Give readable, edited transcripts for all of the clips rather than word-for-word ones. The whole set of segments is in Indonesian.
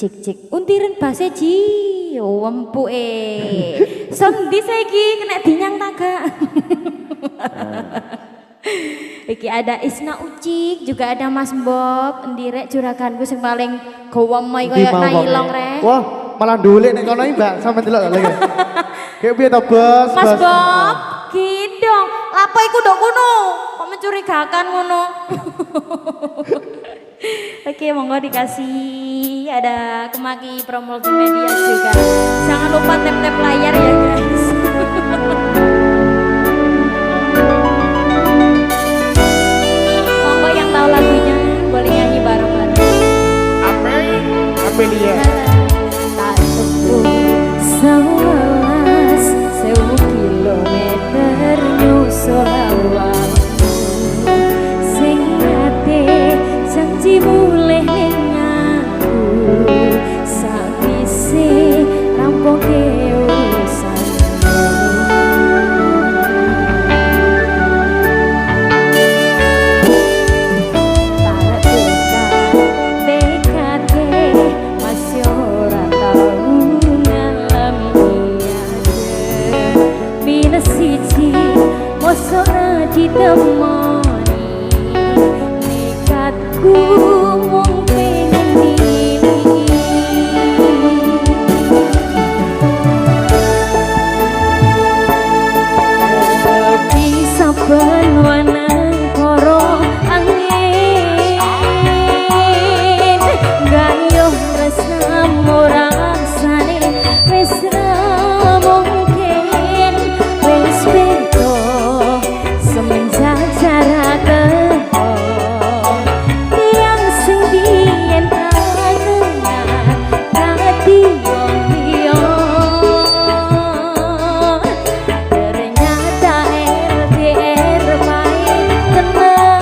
Cik untiren base ji empuke. Son ndi saiki kena dinyang taga. Iki ada Isna Ucik, juga ada Mas Bob, ndirek juraganku sing paling gowemai kaya nailong rek. Wah, malah ndulik nek kono iki, Mbak. Sampe delok lagi. Kayak piye to, Bos? Mas Bob, gidong. Lapo iku ndok kono? Kok mencurigakan ngono? Oke, monggo dikasih ada Kemaki Pro Multimedia juga. Jangan lupa tap-tap layar ya, guys. Monggo yang tahu lagunya boleh nyanyi bareng-bareng. Apa dia? Tak tentu 11.000 kilometer nyusul awakmu sing ate janji mulih ning aku sakwise rampoke urusanmu. Para tekad masih ora tau ngalami ada minus siji mosok ora ditemoni nekatku mung pengen di saben wana koro angin gayo resnamu rasane wis ra mungkin wis beda semenjak jarak yang sing biyen tak kenal dadi wong liya ternyata LDR baik tenan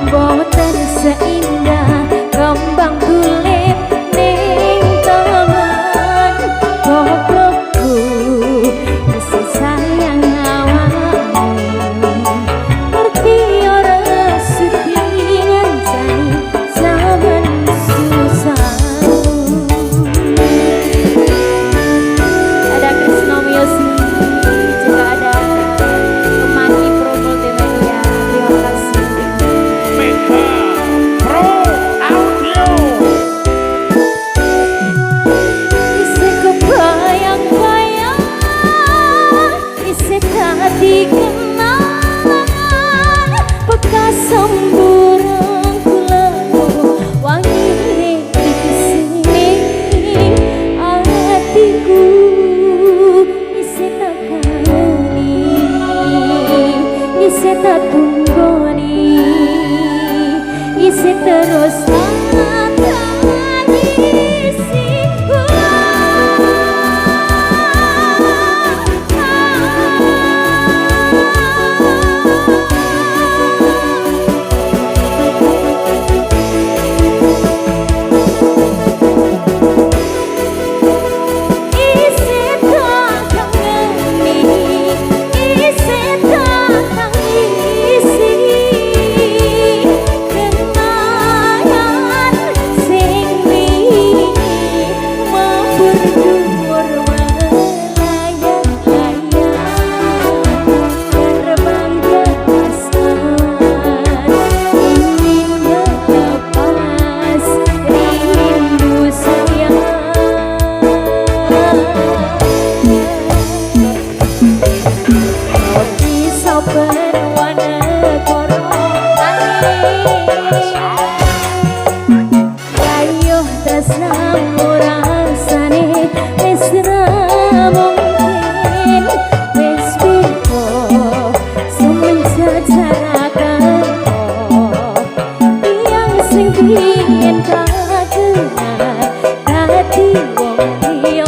boten seindah kembang tulip ning taman goblokku isi sayang awakmu ngerti ora sedih ngancani zaman susah. Ada Krisno Music, juga ada Kemaki Pro Multimedia. Terima kasih. Mega Pro Audio. Isi kebayang-bayang, isi hati kenangan bekas semburan kulaku wangi di sini hatiku isi tak kangen isi tak tunggoni isi terus tangisiku. Isi tak kangeni, isi tak tangisi kenangan sing wingi mabur dhuwur melayang-layang terbang ke asan ingin melepas rindu sayang. Di saben wana koro angin gayo tresnamu rasane wis ra mungkin wis beda semenjak jarak yang sing biyen tak kenal dadi wong liya.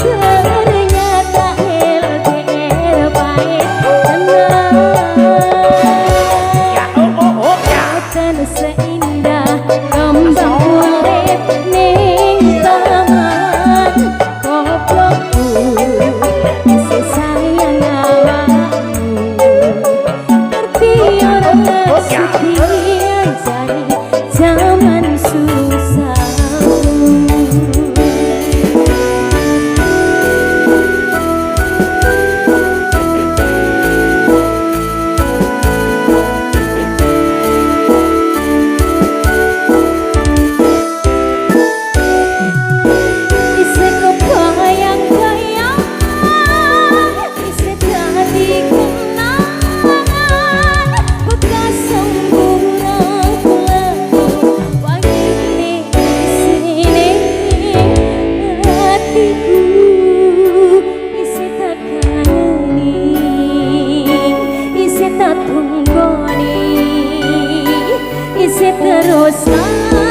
Ternyata LDR baik tenan boten seindah kembang tulip ning taman isi terus tangisi.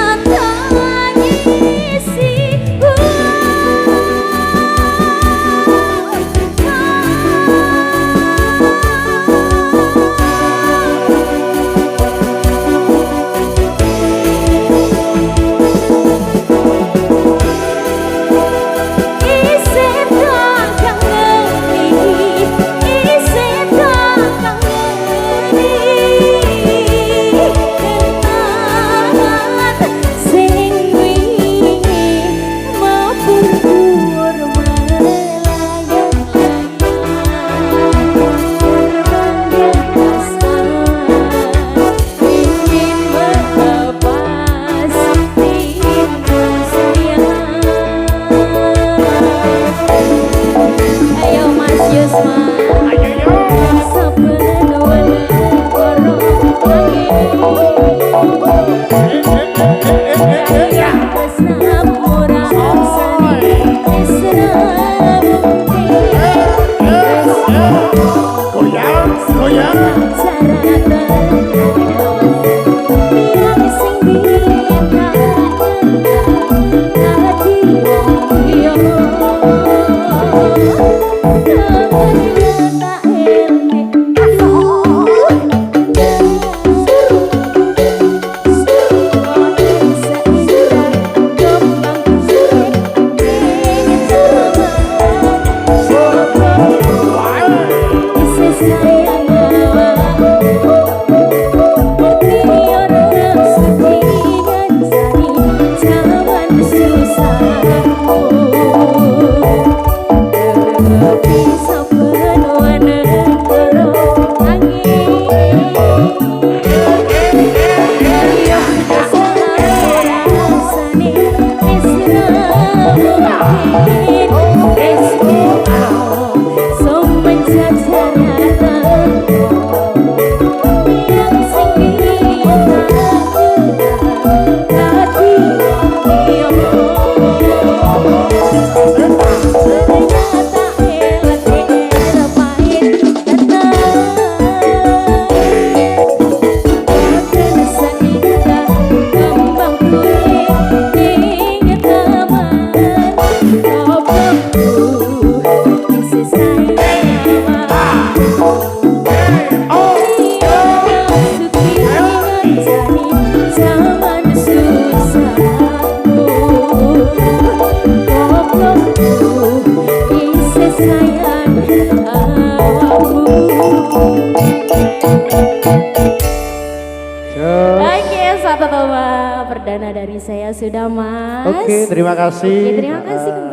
Oke, satu tema perdana dari saya sudah, Mas. Oke, terima kasih. Oke, terima kasih.